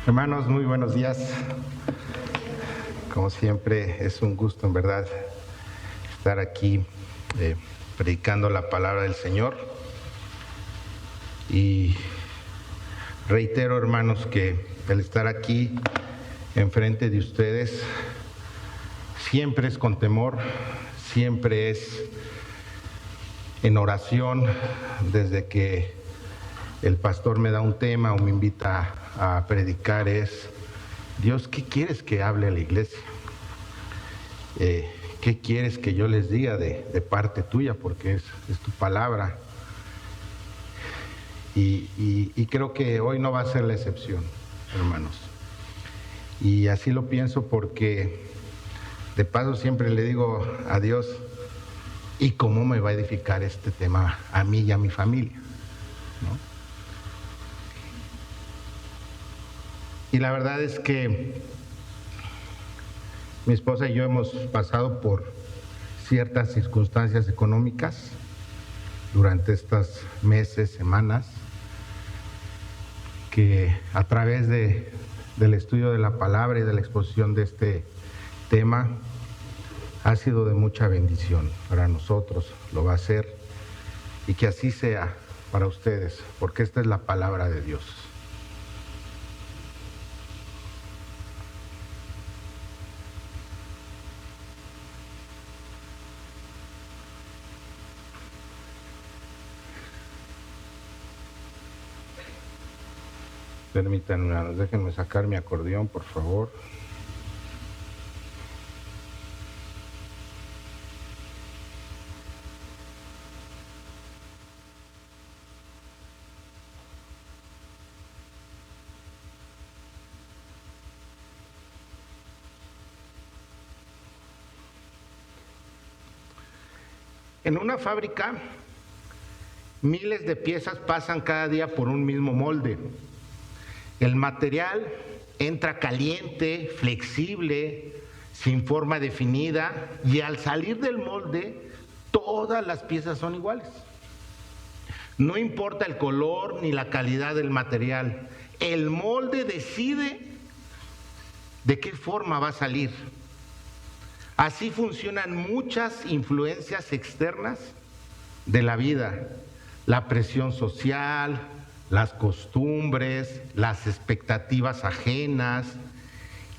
Hermanos, muy buenos días. Como siempre, es un gusto en verdad estar aquí predicando la palabra del Señor. Y reitero, hermanos, que el estar aquí enfrente de ustedes siempre es con temor, siempre es en oración. Desde que el pastor me da un tema o me invita a predicar es: Dios, ¿qué quieres que hable a la iglesia? ¿Qué quieres que yo les diga de parte tuya? Porque es tu palabra. Y creo que hoy no va a ser la excepción, hermanos. Y así lo pienso porque de paso siempre le digo a Dios: ¿y cómo me va a edificar este tema a mí y a mi familia? ¿No? Y la verdad es que mi esposa y yo hemos pasado por ciertas circunstancias económicas durante estos meses, semanas, que a través del estudio de la palabra y de la exposición de este tema ha sido de mucha bendición para nosotros, lo va a ser, y que así sea para ustedes, porque esta es la palabra de Dios. Permítanme, hermanos, déjenme sacar mi acordeón, por favor. En una fábrica, miles de piezas pasan cada día por un mismo molde. El material entra caliente, flexible, sin forma definida, y al salir del molde, todas las piezas son iguales. No importa el color ni la calidad del material, el molde decide de qué forma va a salir. Así funcionan muchas influencias externas de la vida: la presión social, las costumbres, las expectativas ajenas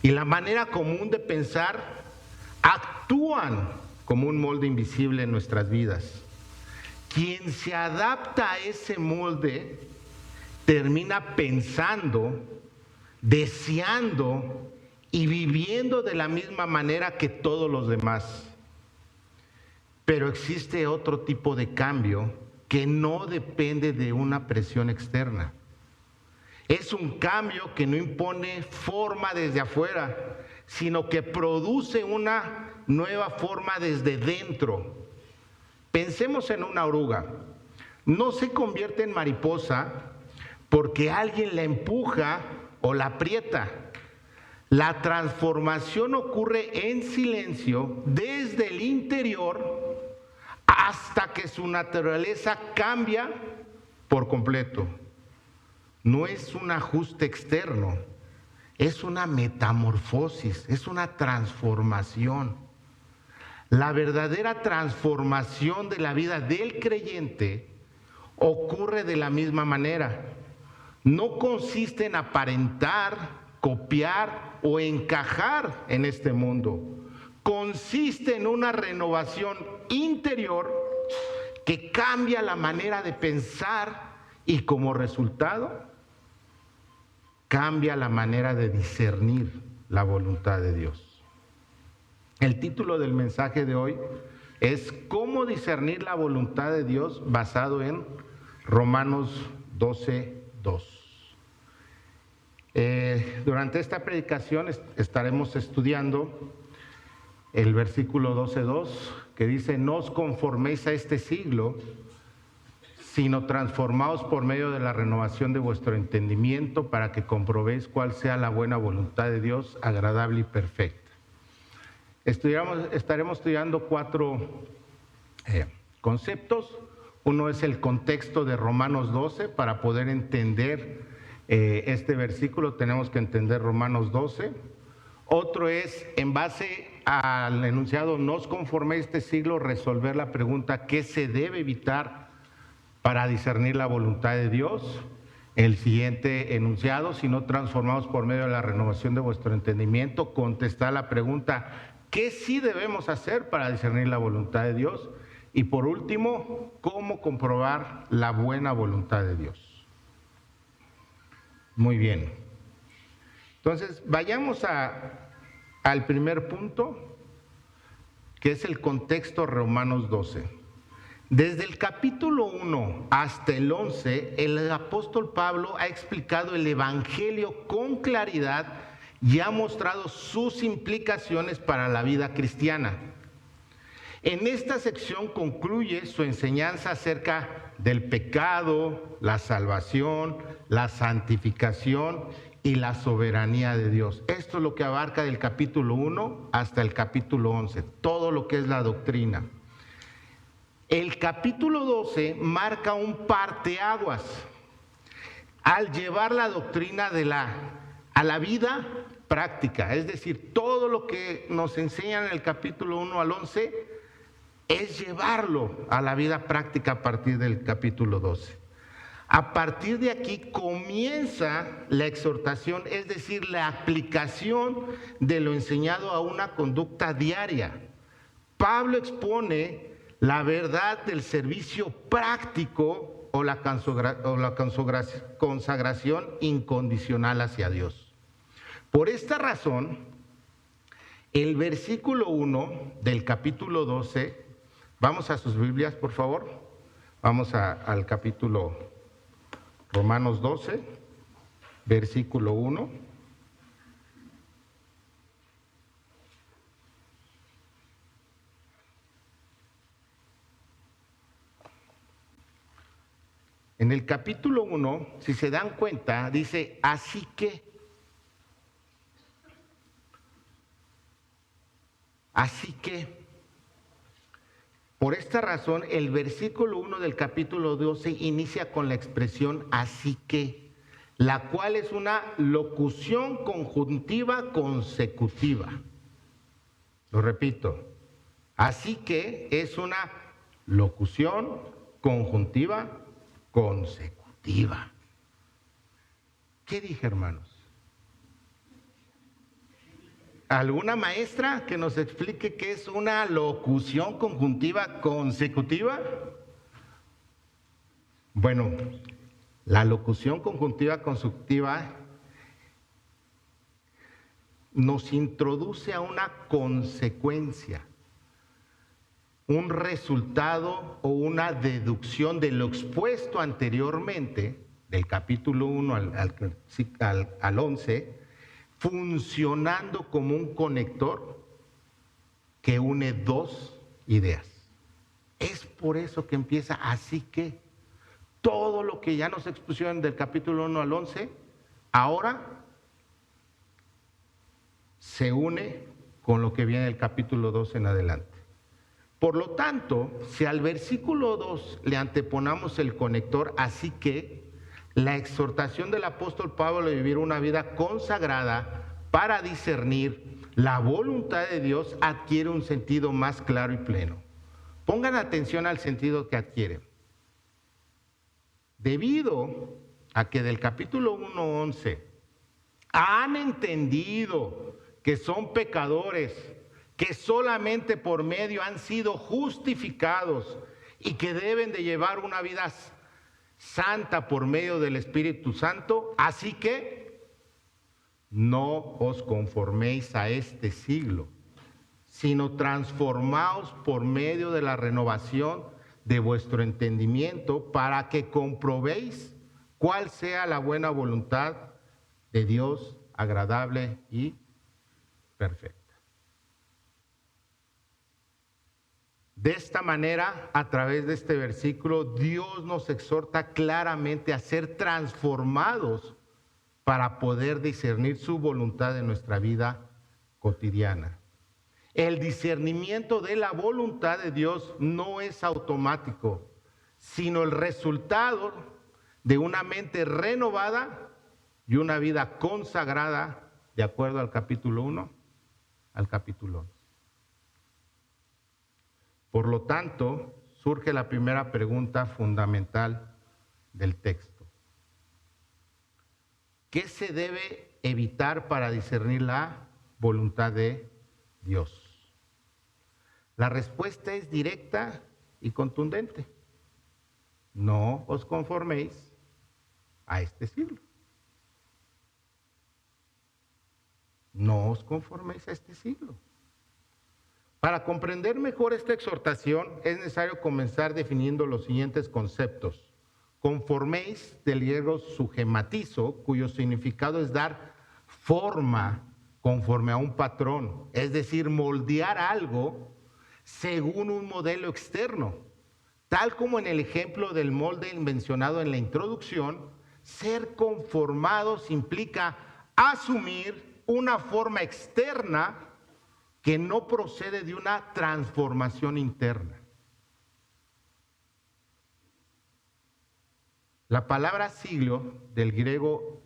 y la manera común de pensar actúan como un molde invisible en nuestras vidas. Quien se adapta a ese molde termina pensando, deseando y viviendo de la misma manera que todos los demás. Pero existe otro tipo de cambio que no depende de una presión externa. Es un cambio que no impone forma desde afuera, sino que produce una nueva forma desde dentro. Pensemos en una oruga. No se convierte en mariposa porque alguien la empuja o la aprieta. La transformación ocurre en silencio desde el interior hasta que su naturaleza cambia por completo. No es un ajuste externo, es una metamorfosis, es una transformación. La verdadera transformación de la vida del creyente ocurre de la misma manera. No consiste en aparentar, copiar o encajar en este mundo. Consiste en una renovación interior que cambia la manera de pensar y, como resultado, cambia la manera de discernir la voluntad de Dios. El título del mensaje de hoy es ¿Cómo discernir la voluntad de Dios?, basado en Romanos 12:2. Durante esta predicación estaremos estudiando el versículo 12:2, que dice: no os conforméis a este siglo, sino transformaos por medio de la renovación de vuestro entendimiento, para que comprobéis cuál sea la buena voluntad de Dios, agradable y perfecta. Estaremos estudiando 4 conceptos. Uno es el contexto de Romanos 12, para poder entender este versículo, tenemos que entender Romanos 12. Otro es, en base al enunciado, no os conforméis este siglo, resolver la pregunta, ¿qué se debe evitar para discernir la voluntad de Dios? El siguiente enunciado, si no transformados por medio de la renovación de vuestro entendimiento, contestar la pregunta, ¿qué sí debemos hacer para discernir la voluntad de Dios? Y por último, ¿cómo comprobar la buena voluntad de Dios? Muy bien. Entonces, vayamos al primer punto, que es el contexto Romanos 12. Desde el capítulo 1 hasta el 11, el apóstol Pablo ha explicado el Evangelio con claridad y ha mostrado sus implicaciones para la vida cristiana. En esta sección concluye su enseñanza acerca del pecado, la salvación, la santificación y la soberanía de Dios. Esto es lo que abarca del capítulo 1 hasta el capítulo 11, todo lo que es la doctrina. El capítulo 12 marca un parteaguas al llevar la doctrina a la vida práctica. Es decir, todo lo que nos enseñan en el capítulo 1 al 11 es llevarlo a la vida práctica a partir del capítulo 12. A partir de aquí comienza la exhortación, es decir, la aplicación de lo enseñado a una conducta diaria. Pablo expone la verdad del servicio práctico o la consagración incondicional hacia Dios. Por esta razón, el versículo 1 del capítulo 12, vamos a sus Biblias, por favor. Vamos al capítulo Romanos 12, versículo 1. En el capítulo 1, si se dan cuenta, dice, así que, por esta razón, el versículo 1 del capítulo 12 inicia con la expresión así que, la cual es una locución conjuntiva consecutiva. Lo repito, así que es una locución conjuntiva consecutiva. ¿Qué dije, hermanos? ¿Alguna maestra que nos explique qué es una locución conjuntiva consecutiva? Bueno, la locución conjuntiva consecutiva nos introduce a una consecuencia, un resultado o una deducción de lo expuesto anteriormente, del capítulo 1 al 11, funcionando como un conector que une dos ideas. Es por eso que empieza así que todo lo que ya nos expusieron del capítulo 1 al 11, ahora se une con lo que viene del capítulo 12 en adelante. Por lo tanto, si al versículo 2 le anteponamos el conector, así que la exhortación del apóstol Pablo de vivir una vida consagrada para discernir la voluntad de Dios adquiere un sentido más claro y pleno. Pongan atención al sentido que adquiere. Debido a que del capítulo 1:11 han entendido que son pecadores, que solamente por medio han sido justificados y que deben de llevar una vida santa por medio del Espíritu Santo, así que no os conforméis a este siglo, sino transformaos por medio de la renovación de vuestro entendimiento para que comprobéis cuál sea la buena voluntad de Dios, agradable y perfecta. De esta manera, a través de este versículo, Dios nos exhorta claramente a ser transformados para poder discernir su voluntad en nuestra vida cotidiana. El discernimiento de la voluntad de Dios no es automático, sino el resultado de una mente renovada y una vida consagrada, de acuerdo al capítulo 1 al capítulo 11. Por lo tanto, surge la primera pregunta fundamental del texto. ¿Qué se debe evitar para discernir la voluntad de Dios? La respuesta es directa y contundente. No os conforméis a este siglo. No os conforméis a este siglo. Para comprender mejor esta exhortación es necesario comenzar definiendo los siguientes conceptos. Conforméis, del griego sugematizo, cuyo significado es dar forma conforme a un patrón, es decir, moldear algo según un modelo externo. Tal como en el ejemplo del molde mencionado en la introducción, ser conformados implica asumir una forma externa que no procede de una transformación interna. La palabra siglo, del griego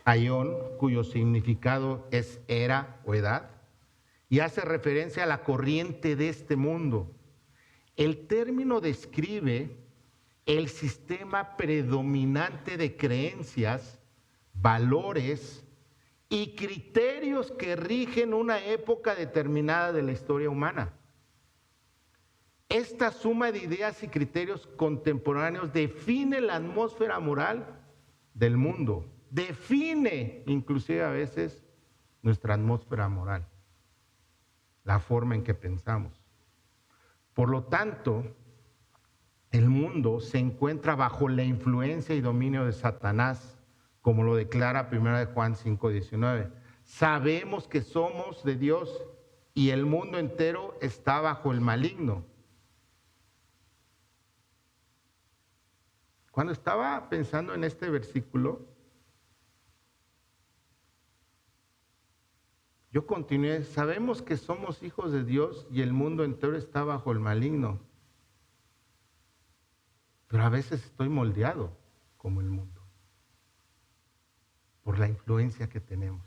aion, cuyo significado es era o edad, y hace referencia a la corriente de este mundo. El término describe el sistema predominante de creencias, valores y criterios que rigen una época determinada de la historia humana. Esta suma de ideas y criterios contemporáneos define la atmósfera moral del mundo, define inclusive a veces nuestra atmósfera moral, la forma en que pensamos. Por lo tanto, el mundo se encuentra bajo la influencia y dominio de Satanás, como lo declara 1 Juan 5:19. Sabemos que somos de Dios y el mundo entero está bajo el maligno. Cuando estaba pensando en este versículo, yo continué, sabemos que somos hijos de Dios y el mundo entero está bajo el maligno. Pero a veces estoy moldeado como el mundo, por la influencia que tenemos.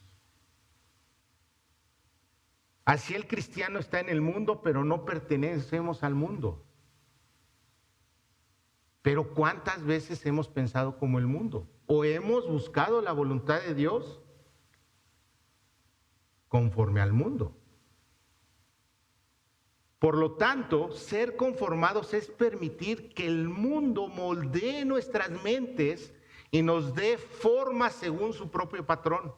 Así el cristiano está en el mundo, pero no pertenecemos al mundo. Pero ¿cuántas veces hemos pensado como el mundo? ¿O hemos buscado la voluntad de Dios conforme al mundo? Por lo tanto, ser conformados es permitir que el mundo moldee nuestras mentes y nos dé forma según su propio patrón.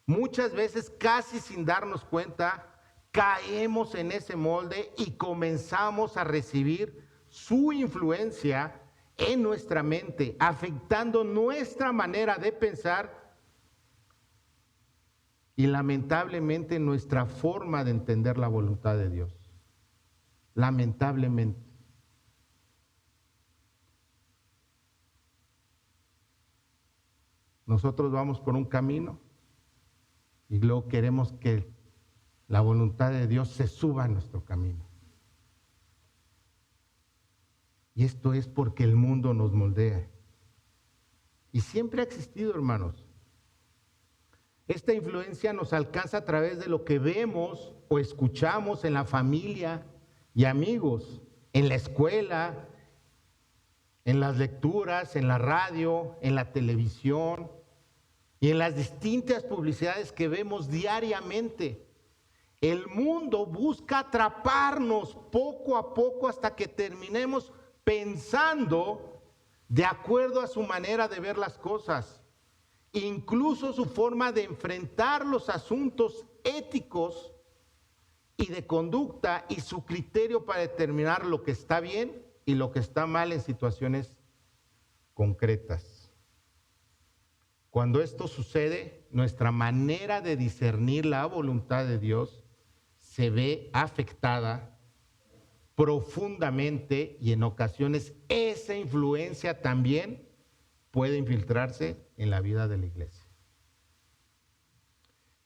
Muchas veces, casi sin darnos cuenta, caemos en ese molde y comenzamos a recibir su influencia en nuestra mente, afectando nuestra manera de pensar y lamentablemente nuestra forma de entender la voluntad de Dios. Lamentablemente. Nosotros vamos por un camino y luego queremos que la voluntad de Dios se suba a nuestro camino. Y esto es porque el mundo nos moldea. Y siempre ha existido, hermanos. Esta influencia nos alcanza a través de lo que vemos o escuchamos en la familia y amigos, en la escuela, en las lecturas, en la radio, en la televisión y en las distintas publicidades que vemos diariamente. El mundo busca atraparnos poco a poco hasta que terminemos pensando de acuerdo a su manera de ver las cosas, incluso su forma de enfrentar los asuntos éticos y de conducta y su criterio para determinar lo que está bien y lo que está mal en situaciones concretas. Cuando esto sucede, nuestra manera de discernir la voluntad de Dios se ve afectada profundamente y en ocasiones esa influencia también puede infiltrarse en la vida de la iglesia.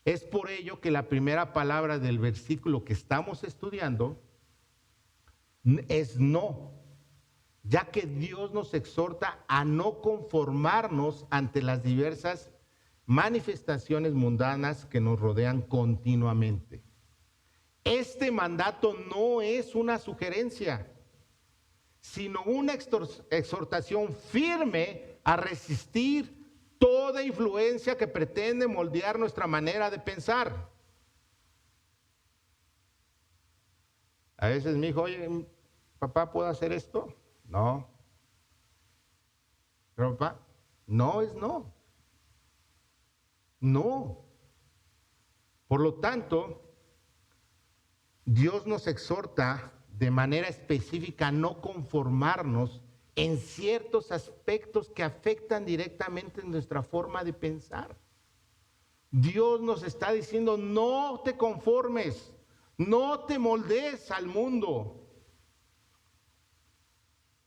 Es por ello que la primera palabra del versículo que estamos estudiando es no, ya que Dios nos exhorta a no conformarnos ante las diversas manifestaciones mundanas que nos rodean continuamente. Este mandato no es una sugerencia, sino una exhortación firme a resistir toda influencia que pretende moldear nuestra manera de pensar. A veces me dijo, oye, papá, ¿puedo hacer esto? No. Pero papá, no es no. No. Por lo tanto, Dios nos exhorta de manera específica a no conformarnos en ciertos aspectos que afectan directamente nuestra forma de pensar. Dios nos está diciendo, no te conformes, no te moldees al mundo.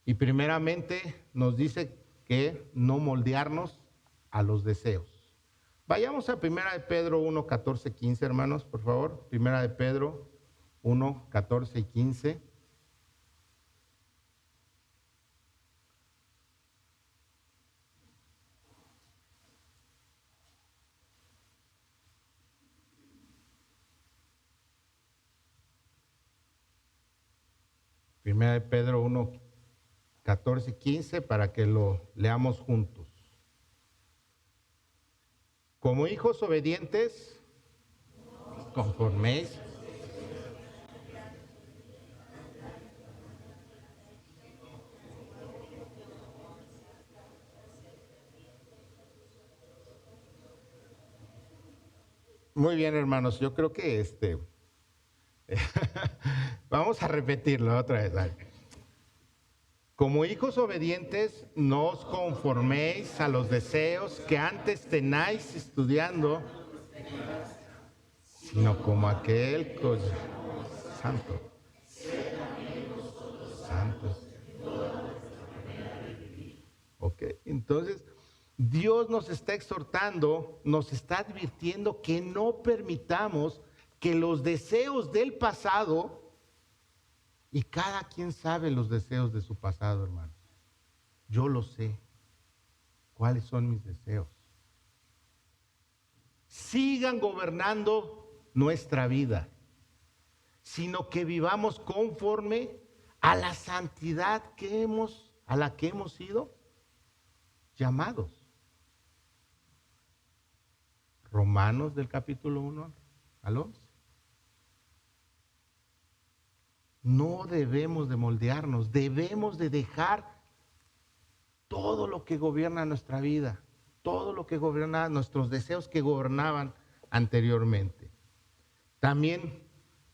Y primeramente nos dice que no moldearnos a los deseos. Vayamos a 1 de Pedro 1, 14, 15, hermanos, por favor. 1 de Pedro 1, 14 y 15. Primera de Pedro 1, 14 y 15 para que lo leamos juntos. Como hijos obedientes, conforméis. Muy bien, hermanos, yo creo que vamos a repetirlo otra vez. Como hijos obedientes, no os conforméis a los deseos que antes tenáis estudiando, sino como aquel santo. Santos. Ok, entonces Dios nos está exhortando, nos está advirtiendo que no permitamos que los deseos del pasado, y cada quien sabe los deseos de su pasado, hermano. Yo lo sé. ¿Cuáles son mis deseos? Sigan gobernando nuestra vida, sino que vivamos conforme a la santidad a la que hemos sido llamados. Romanos del capítulo 1 al 11. No debemos de moldearnos, debemos de dejar todo lo que gobierna nuestra vida, todo lo que gobierna nuestros deseos que gobernaban anteriormente. También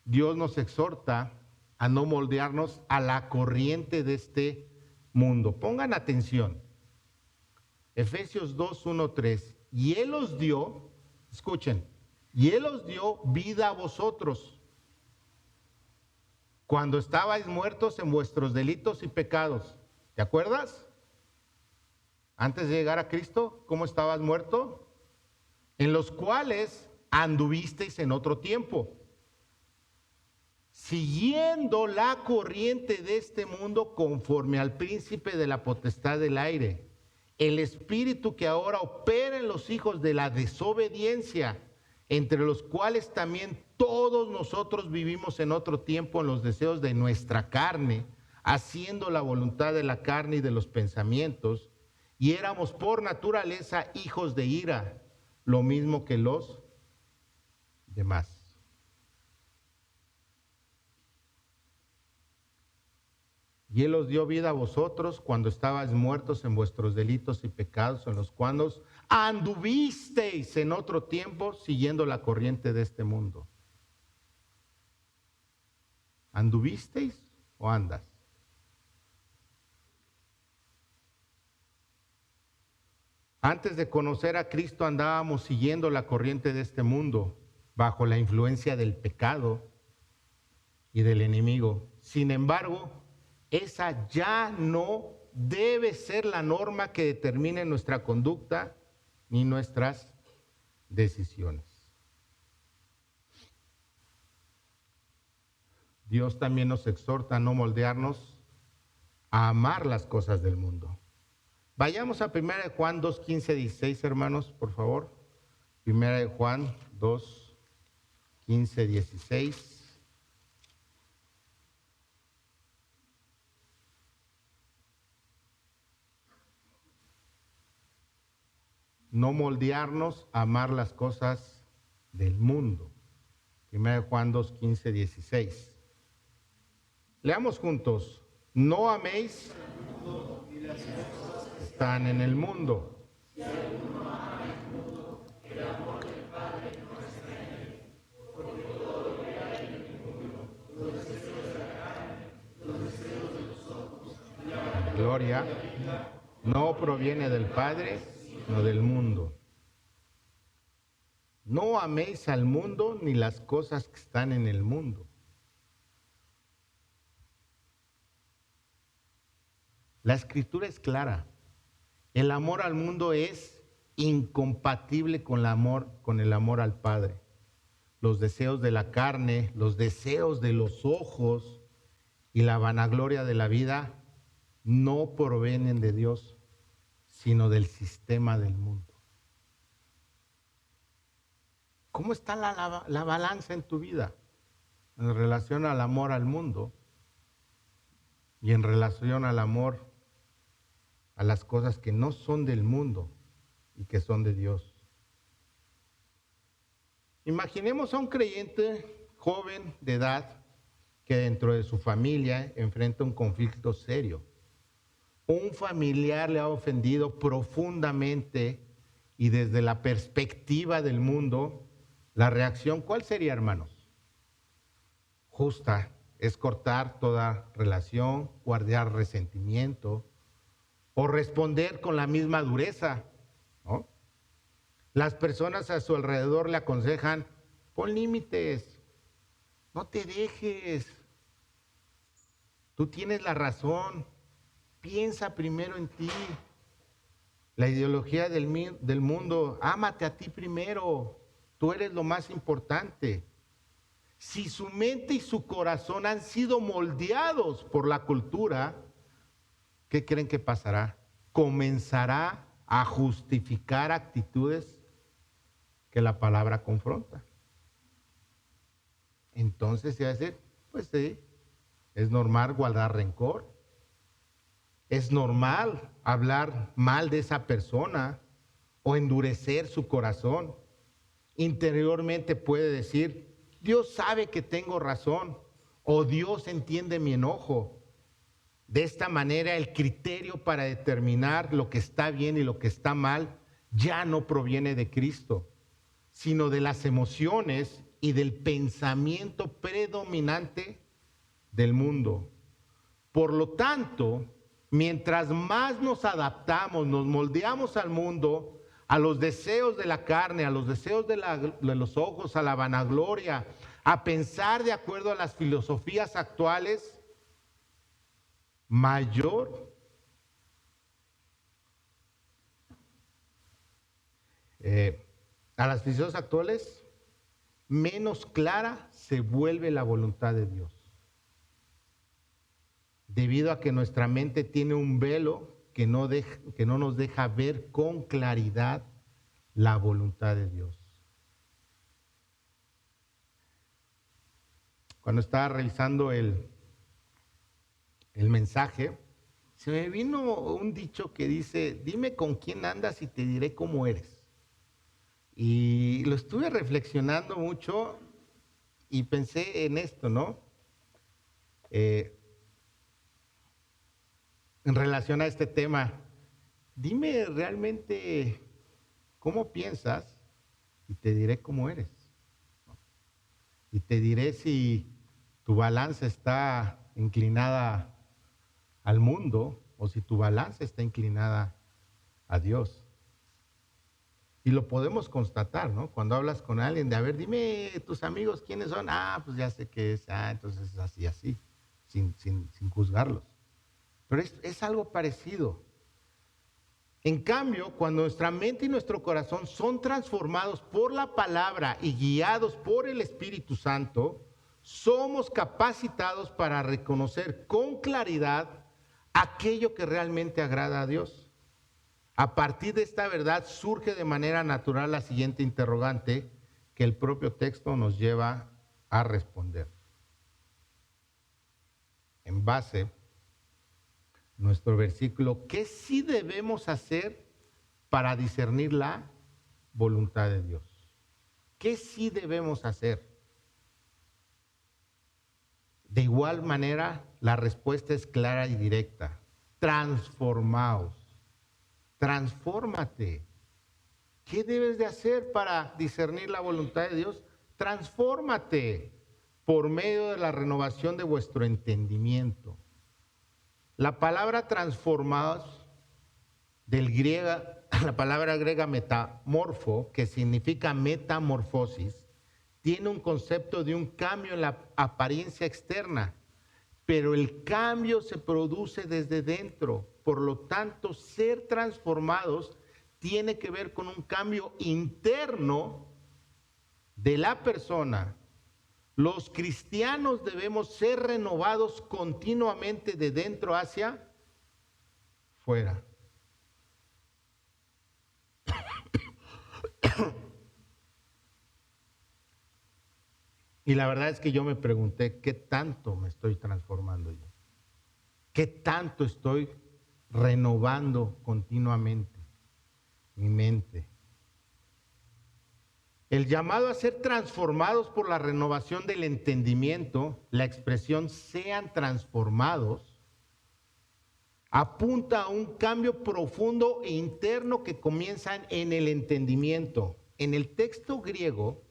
Dios nos exhorta a no moldearnos a la corriente de este mundo. Pongan atención. Efesios 2, 1, 3. Y Él os dio, escuchen, y Él os dio vida a vosotros cuando estabais muertos en vuestros delitos y pecados. ¿Te acuerdas? Antes de llegar a Cristo, ¿cómo estabas muerto? En los cuales anduvisteis en otro tiempo, siguiendo la corriente de este mundo conforme al príncipe de la potestad del aire, el espíritu que ahora opera en los hijos de la desobediencia, entre los cuales también todos nosotros vivimos en otro tiempo en los deseos de nuestra carne, haciendo la voluntad de la carne y de los pensamientos, y éramos por naturaleza hijos de ira, lo mismo que los demás. Y Él os dio vida a vosotros cuando estabais muertos en vuestros delitos y pecados, en los cuales anduvisteis en otro tiempo siguiendo la corriente de este mundo. ¿Anduvisteis o andas? Antes de conocer a Cristo andábamos siguiendo la corriente de este mundo, bajo la influencia del pecado y del enemigo. Sin embargo, esa ya no debe ser la norma que determine nuestra conducta ni nuestras decisiones. Dios también nos exhorta a no moldearnos, a amar las cosas del mundo. Vayamos a 1 Juan 2, 15, 16, hermanos, por favor. Primera de Juan 2, 15, 16. No moldearnos a amar las cosas del mundo. Primera de Juan 2, 15, 16. Leamos juntos. No améis que están en el mundo. Gloria no proviene del Padre, sino del mundo. No améis al mundo ni las cosas que están en el mundo. La escritura es clara. El amor al mundo es incompatible con el amor al Padre. Los deseos de la carne, los deseos de los ojos y la vanagloria de la vida no provienen de Dios, sino del sistema del mundo. ¿Cómo está la balanza en tu vida en relación al amor al mundo y en relación al amor a las cosas que no son del mundo y que son de Dios? Imaginemos a un creyente joven de edad que dentro de su familia enfrenta un conflicto serio. Un familiar le ha ofendido profundamente y desde la perspectiva del mundo, la reacción, ¿cuál sería, hermanos? Justa, es cortar toda relación, guardar resentimiento o responder con la misma dureza, ¿no? Las personas a su alrededor le aconsejan, pon límites, no te dejes, tú tienes la razón. Piensa primero en ti. La ideología del mundo, ámate a ti primero. Tú eres lo más importante. Si su mente y su corazón han sido moldeados por la cultura, ¿qué creen que pasará? Comenzará a justificar actitudes que la palabra confronta. Entonces se va a decir, pues sí, es normal guardar rencor. Es normal hablar mal de esa persona o endurecer su corazón. Interiormente puede decir, Dios sabe que tengo razón o Dios entiende mi enojo. De esta manera el criterio para determinar lo que está bien y lo que está mal ya no proviene de Cristo, sino de las emociones y del pensamiento predominante del mundo. Por lo tanto, mientras más nos adaptamos, nos moldeamos al mundo, a los deseos de la carne, a los deseos de los ojos, a la vanagloria, a pensar de acuerdo a las filosofías actuales, mayor a las filosofías actuales, menos clara se vuelve la voluntad de Dios. Debido a que nuestra mente tiene un velo que no nos deja ver con claridad la voluntad de Dios. Cuando estaba revisando el mensaje, se me vino un dicho que dice, dime con quién andas y te diré cómo eres. Y lo estuve reflexionando mucho y pensé en esto, ¿no? En relación a este tema, dime realmente cómo piensas y te diré cómo eres. Y te diré si tu balanza está inclinada al mundo o si tu balanza está inclinada a Dios. Y lo podemos constatar, ¿no? Cuando hablas con alguien de, a ver, dime tus amigos quiénes son. Ah, pues ya sé que es, entonces es así, sin juzgarlos. Pero es algo parecido. En cambio, cuando nuestra mente y nuestro corazón son transformados por la palabra y guiados por el Espíritu Santo, somos capacitados para reconocer con claridad aquello que realmente agrada a Dios. A partir de esta verdad surge de manera natural la siguiente interrogante que el propio texto nos lleva a responder. En base a nuestro versículo, ¿qué sí debemos hacer para discernir la voluntad de Dios? ¿Qué sí debemos hacer? De igual manera, la respuesta es clara y directa. Transformaos. Transfórmate. ¿Qué debes de hacer para discernir la voluntad de Dios? Transfórmate por medio de la renovación de vuestro entendimiento. La palabra transformados la palabra griega metamorfo, que significa metamorfosis, tiene un concepto de un cambio en la apariencia externa, pero el cambio se produce desde dentro. Por lo tanto, ser transformados tiene que ver con un cambio interno de la persona. Los cristianos debemos ser renovados continuamente de dentro hacia fuera. Y la verdad es que yo me pregunté, ¿qué tanto me estoy transformando yo? ¿Qué tanto estoy renovando continuamente mi mente? El llamado a ser transformados por la renovación del entendimiento, la expresión sean transformados, apunta a un cambio profundo e interno que comienza en el entendimiento. En el texto griego,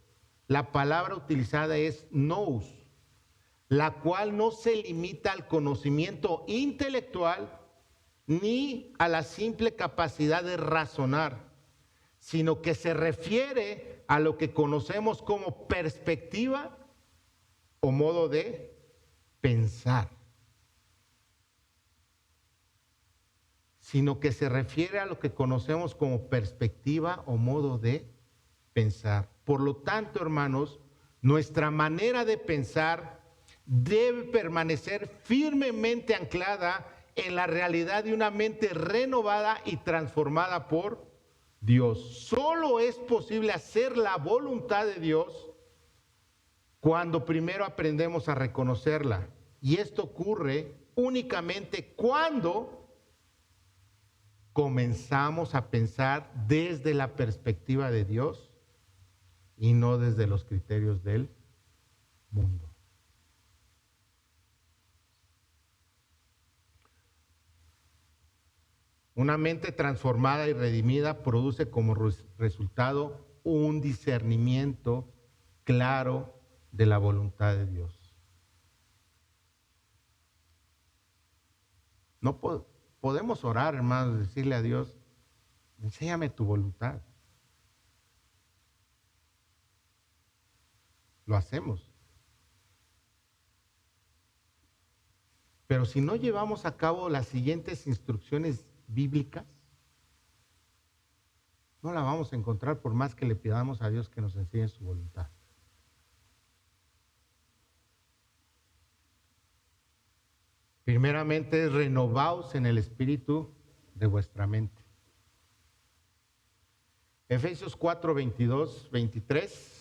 la palabra utilizada es nous, la cual no se limita al conocimiento intelectual ni a la simple capacidad de razonar, sino que se refiere a lo que conocemos como perspectiva o modo de pensar. Sino que se refiere a lo que conocemos como perspectiva o modo de pensar. Por lo tanto, hermanos, nuestra manera de pensar debe permanecer firmemente anclada en la realidad de una mente renovada y transformada por Dios. Solo es posible hacer la voluntad de Dios cuando primero aprendemos a reconocerla. Y esto ocurre únicamente cuando comenzamos a pensar desde la perspectiva de Dios y no desde los criterios del mundo. Una mente transformada y redimida produce como resultado un discernimiento claro de la voluntad de Dios. No podemos orar, hermanos, decirle a Dios, enséñame tu voluntad. Lo hacemos. Pero si no llevamos a cabo las siguientes instrucciones bíblicas, no la vamos a encontrar por más que le pidamos a Dios que nos enseñe su voluntad. Primeramente, renovaos en el espíritu de vuestra mente. Efesios 4, 22, 23.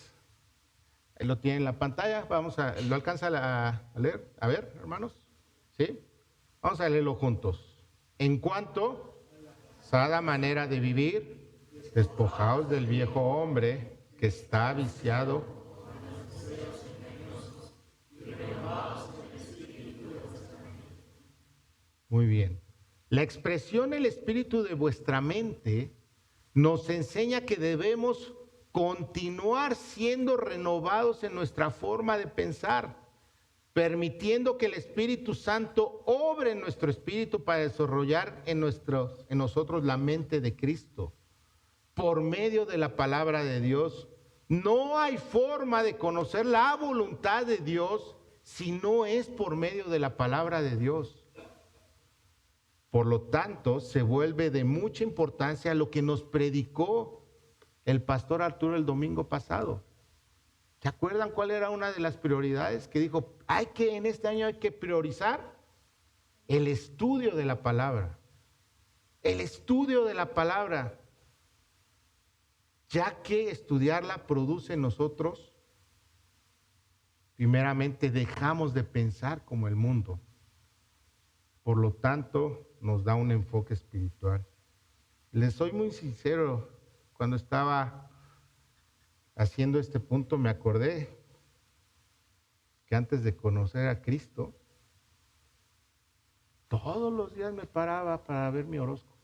Ahí lo tienen en la pantalla. ¿Lo alcanza a leer? A ver, hermanos. ¿Sí? Vamos a leerlo juntos. En cuanto a cada manera de vivir, despojaos del viejo hombre que está viciado. Muy bien. La expresión el espíritu de vuestra mente nos enseña que debemos continuar siendo renovados en nuestra forma de pensar, permitiendo que el Espíritu Santo obre en nuestro espíritu para desarrollar en nosotros la mente de Cristo. Por medio de la palabra de Dios, no hay forma de conocer la voluntad de Dios si no es por medio de la palabra de Dios. Por lo tanto, se vuelve de mucha importancia lo que nos predicó el pastor Arturo el domingo pasado. ¿Se acuerdan cuál era una de las prioridades? Que dijo, en este año hay que priorizar el estudio de la palabra. El estudio de la palabra, ya que estudiarla produce en nosotros, primeramente dejamos de pensar como el mundo. Por lo tanto, nos da un enfoque espiritual. Les soy muy sincero, cuando estaba haciendo este punto me acordé que antes de conocer a Cristo, todos los días me paraba para ver mi horóscopo.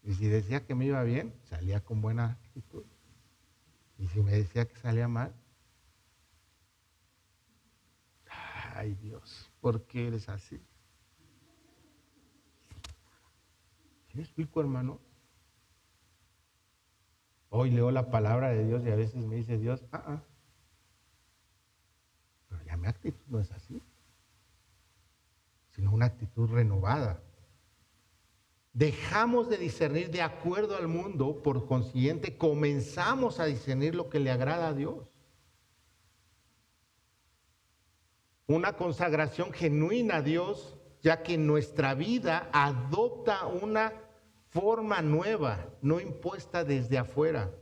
Y si decía que me iba bien, salía con buena actitud. Y si me decía que salía mal, ay Dios, ¿por qué eres así? ¿Sí me explico, hermano? Hoy leo la palabra de Dios y a veces me dice Dios, pero ya mi actitud no es así, sino una actitud renovada. Dejamos de discernir de acuerdo al mundo, por consiguiente comenzamos a discernir lo que le agrada a Dios. Una consagración genuina a Dios, ya que nuestra vida adopta una forma nueva, no impuesta desde afuera,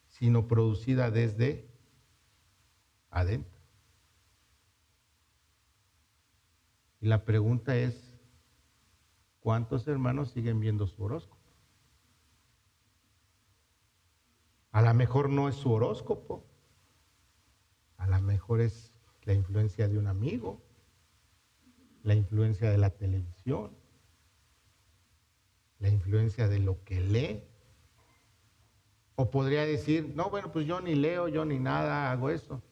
sino producida desde adentro. Y la pregunta es, ¿cuántos hermanos siguen viendo su horóscopo? A lo mejor no es su horóscopo, a lo mejor es la influencia de un amigo, la influencia de la televisión, la influencia de lo que lee. O podría decir, no, bueno, pues yo ni leo, yo ni nada hago eso.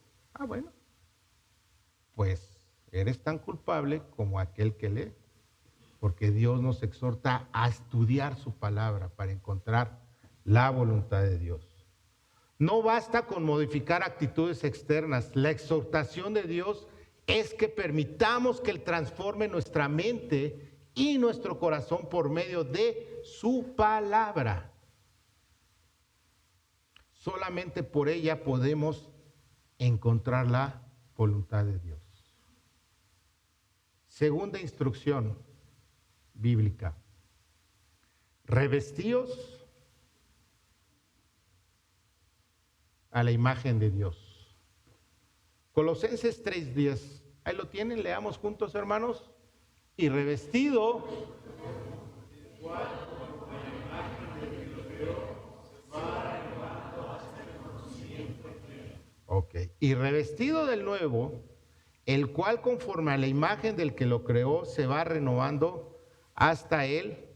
Bueno, pues eres tan culpable como aquel que lee, porque Dios nos exhorta a estudiar su palabra para encontrar la voluntad de Dios. No basta con modificar actitudes externas. La exhortación de Dios es que permitamos que Él transforme nuestra mente y nuestro corazón por medio de su palabra. Solamente por ella podemos encontrar la voluntad de Dios. Segunda instrucción bíblica. Revestíos a la imagen de Dios. Colosenses 3:10. Ahí lo tienen, leamos juntos, hermanos. Y revestido y revestido del nuevo, el cual conforme a la imagen del que lo creó se va renovando hasta el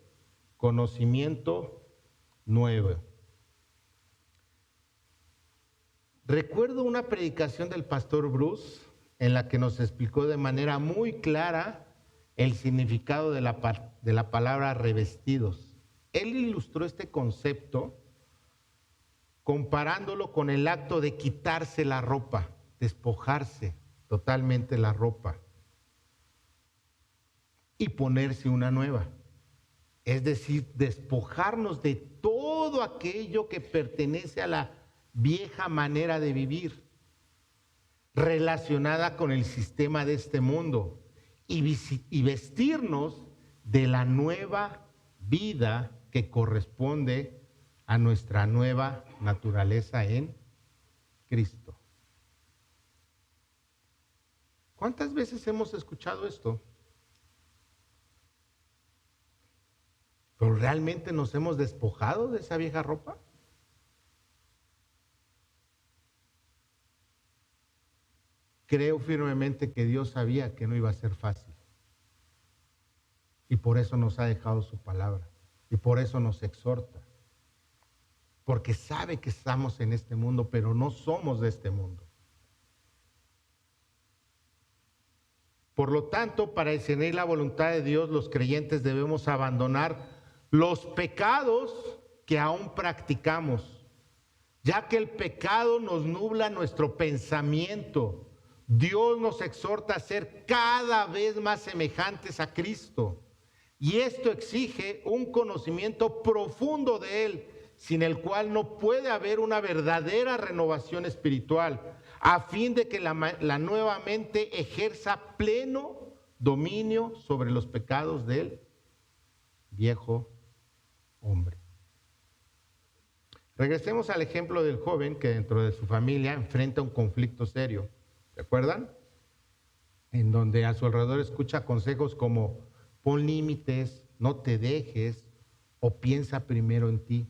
conocimiento nuevo. Recuerdo una predicación del pastor Bruce en la que nos explicó de manera muy clara el significado de la palabra revestidos. Él ilustró este concepto comparándolo con el acto de quitarse la ropa, despojarse totalmente la ropa y ponerse una nueva. Es decir, despojarnos de todo aquello que pertenece a la vieja manera de vivir, relacionada con el sistema de este mundo, y vestirnos de la nueva vida que corresponde a nuestra nueva naturaleza en Cristo. ¿Cuántas veces hemos escuchado esto? ¿Pero realmente nos hemos despojado de esa vieja ropa? Creo firmemente que Dios sabía que no iba a ser fácil. Y por eso nos ha dejado su palabra. Y por eso nos exhorta. Porque sabe que estamos en este mundo, pero no somos de este mundo. Por lo tanto, para discernir la voluntad de Dios, los creyentes debemos abandonar los pecados que aún practicamos, ya que el pecado nos nubla nuestro pensamiento. Dios nos exhorta a ser cada vez más semejantes a Cristo, y esto exige un conocimiento profundo de Él, sin el cual no puede haber una verdadera renovación espiritual. a fin de que la nueva mente ejerza pleno dominio sobre los pecados del viejo hombre. Regresemos al ejemplo del joven que dentro de su familia enfrenta un conflicto serio. ¿Se acuerdan? En donde a su alrededor escucha consejos como pon límites, no te dejes o piensa primero en ti.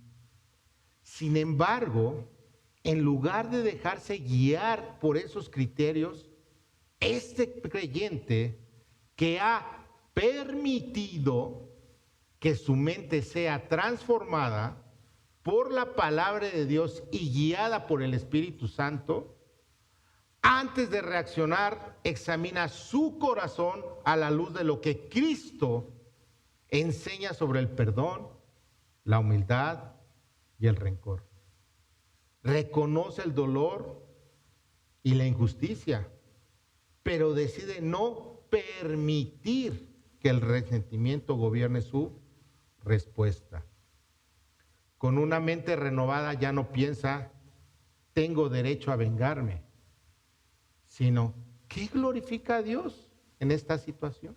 Sin embargo, en lugar de dejarse guiar por esos criterios, este creyente que ha permitido que su mente sea transformada por la palabra de Dios y guiada por el Espíritu Santo, antes de reaccionar, examina su corazón a la luz de lo que Cristo enseña sobre el perdón, la humildad y el rencor. Reconoce el dolor y la injusticia, pero decide no permitir que el resentimiento gobierne su respuesta. Con una mente renovada ya no piensa, tengo derecho a vengarme, sino, ¿qué glorifica a Dios en esta situación?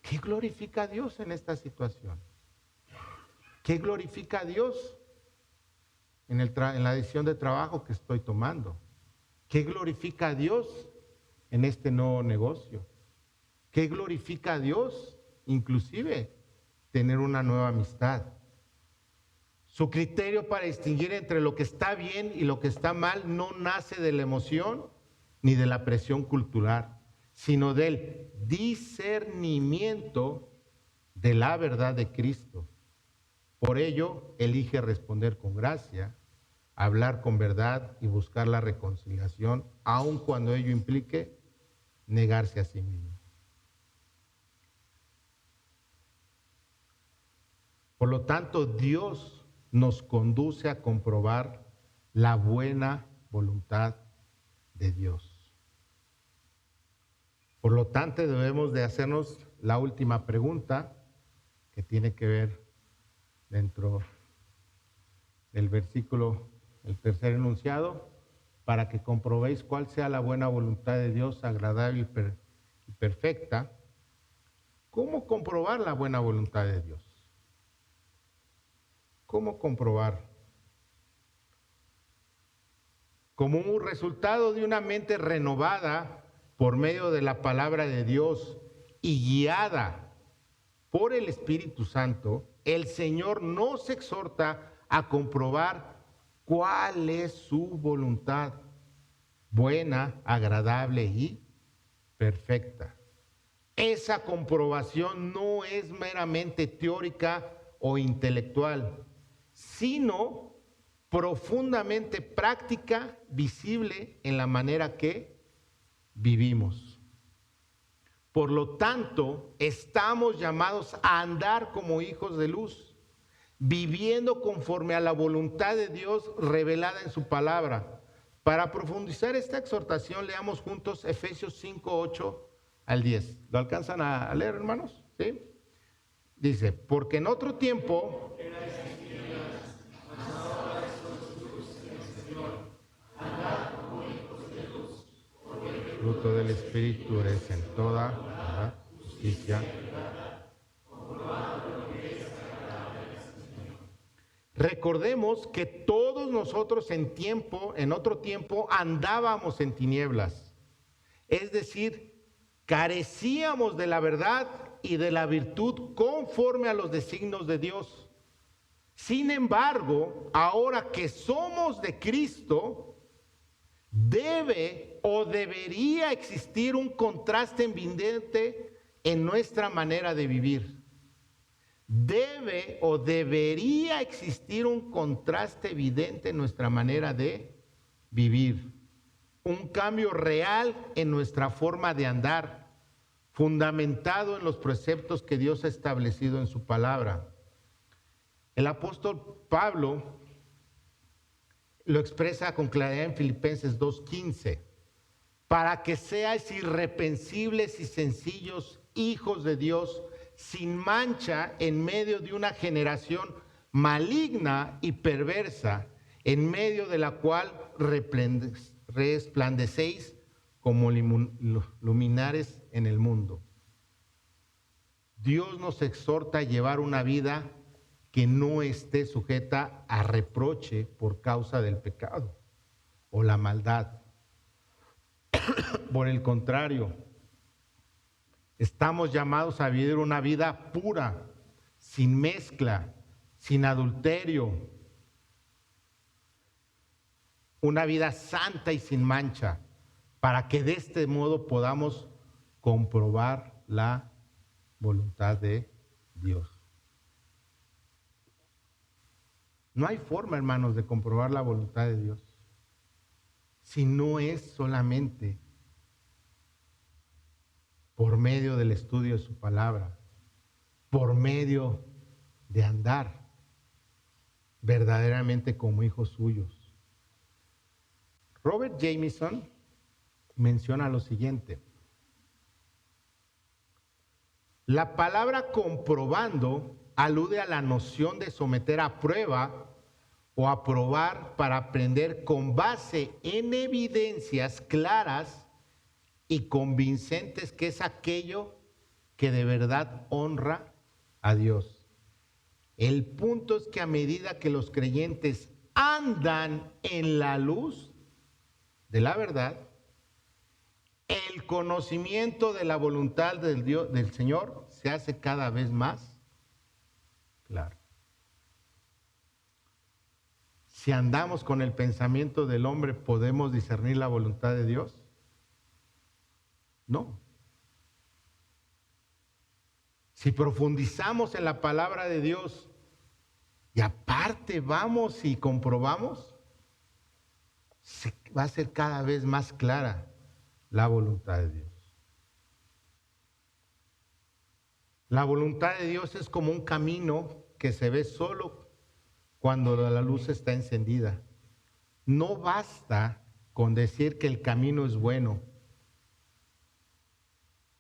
¿Qué glorifica a Dios en esta situación? ¿Qué glorifica a Dios en la decisión de trabajo que estoy tomando? ¿Qué glorifica a Dios en este nuevo negocio? ¿Qué glorifica a Dios? Inclusive tener una nueva amistad. Su criterio para distinguir entre lo que está bien y lo que está mal no nace de la emoción ni de la presión cultural, sino del discernimiento de la verdad de Cristo. Por ello, elige responder con gracia, hablar con verdad y buscar la reconciliación, aun cuando ello implique negarse a sí mismo. Por lo tanto, Dios nos conduce a comprobar la buena voluntad de Dios. Por lo tanto, debemos de hacernos la última pregunta que tiene que ver dentro del versículo, el tercer enunciado, para que comprobéis cuál sea la buena voluntad de Dios, agradable y perfecta. ¿Cómo comprobar la buena voluntad de Dios? ¿Cómo comprobar? Como un resultado de una mente renovada por medio de la palabra de Dios y guiada por el Espíritu Santo, el Señor nos exhorta a comprobar cuál es su voluntad, buena, agradable y perfecta. Esa comprobación no es meramente teórica o intelectual, sino profundamente práctica, visible en la manera que vivimos. Por lo tanto, estamos llamados a andar como hijos de luz, viviendo conforme a la voluntad de Dios revelada en su palabra. Para profundizar esta exhortación, leamos juntos Efesios 5, 8 al 10. ¿Lo alcanzan a leer, hermanos? ¿Sí? Dice, porque en otro tiempo fruto del Espíritu es en toda verdad, justicia. Recordemos que todos nosotros en otro tiempo andábamos en tinieblas, es decir, carecíamos de la verdad y de la virtud conforme a los designios de Dios. Sin embargo, ahora que somos de Cristo, debe o debería existir un contraste evidente en nuestra manera de vivir. Debe o debería existir un contraste evidente en nuestra manera de vivir. Un cambio real en nuestra forma de andar, fundamentado en los preceptos que Dios ha establecido en su palabra. El apóstol Pablo lo expresa con claridad en Filipenses 2:15, para que seáis irreprensibles y sencillos, hijos de Dios, sin mancha en medio de una generación maligna y perversa, en medio de la cual resplandecéis como luminares en el mundo. Dios nos exhorta a llevar una vida que no esté sujeta a reproche por causa del pecado o la maldad. Por el contrario, estamos llamados a vivir una vida pura, sin mezcla, sin adulterio, una vida santa y sin mancha, para que de este modo podamos comprobar la voluntad de Dios. No hay forma, hermanos, de comprobar la voluntad de Dios si no es solamente por medio del estudio de su palabra, por medio de andar verdaderamente como hijos suyos. Robert Jameson menciona lo siguiente: la palabra comprobando alude a la noción de someter a prueba o a probar para aprender con base en evidencias claras y convincentes, que es aquello que de verdad honra a Dios. El punto es que a medida que los creyentes andan en la luz de la verdad, el conocimiento de la voluntad del Señor se hace cada vez más claro. Si andamos con el pensamiento del hombre, ¿podemos discernir la voluntad de Dios? No. Si profundizamos en la palabra de Dios y aparte vamos y comprobamos, va a ser cada vez más clara la voluntad de Dios. La voluntad de Dios es como un camino que se ve solo cuando la luz está encendida. No basta con decir que el camino es bueno.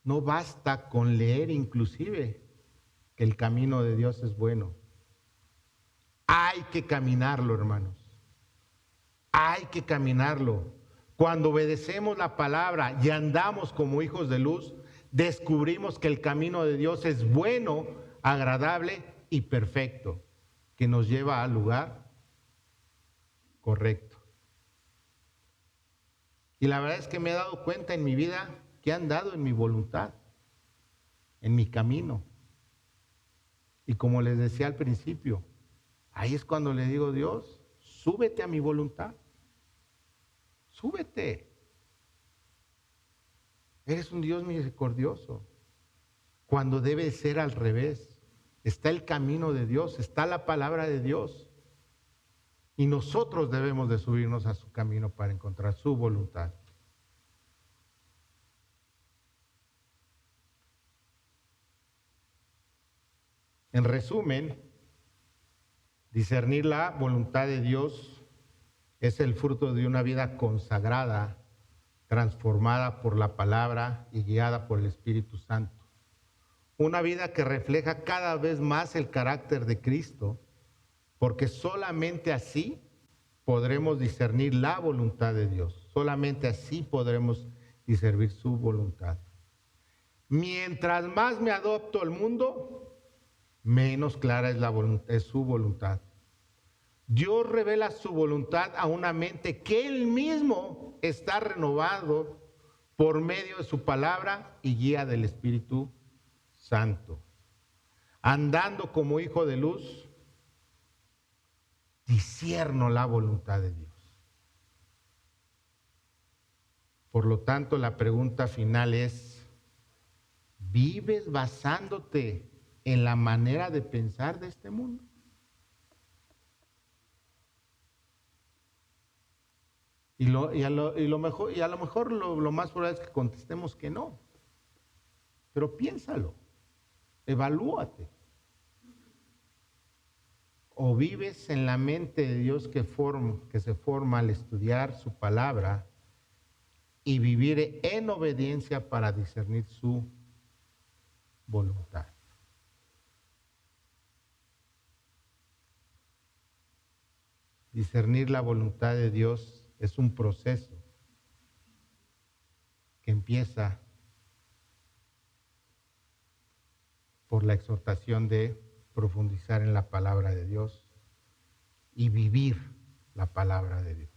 No basta con leer inclusive que el camino de Dios es bueno. Hay que caminarlo, hermanos. Hay que caminarlo. Cuando obedecemos la palabra y andamos como hijos de luz, descubrimos que el camino de Dios es bueno, agradable y perfecto, que nos lleva al lugar correcto. Y la verdad es que me he dado cuenta en mi vida que he andado en mi voluntad, en mi camino. Y como les decía al principio, ahí es cuando le digo: Dios, súbete a mi voluntad. Súbete. Eres un Dios misericordioso. Cuando debe ser al revés. Está el camino de Dios, está la palabra de Dios. Y nosotros debemos de subirnos a su camino para encontrar su voluntad. En resumen, discernir la voluntad de Dios es el fruto de una vida consagrada, transformada por la palabra y guiada por el Espíritu Santo. Una vida que refleja cada vez más el carácter de Cristo, porque solamente así podremos discernir la voluntad de Dios. Solamente así podremos discernir su voluntad. Mientras más me adopto al mundo, menos clara es su voluntad. Dios revela su voluntad a una mente que Él mismo está renovado por medio de su palabra y guía del Espíritu Santo. Andando como hijo de luz, discierno la voluntad de Dios. Por lo tanto, la pregunta final es: ¿vives basándote en la manera de pensar de este mundo? A lo mejor lo más probable es que contestemos que no. Pero piénsalo, evalúate. O vives en la mente de Dios que se forma al estudiar su palabra y vivir en obediencia para discernir su voluntad. Discernir la voluntad de Dios es un proceso que empieza por la exhortación de profundizar en la palabra de Dios y vivir la palabra de Dios.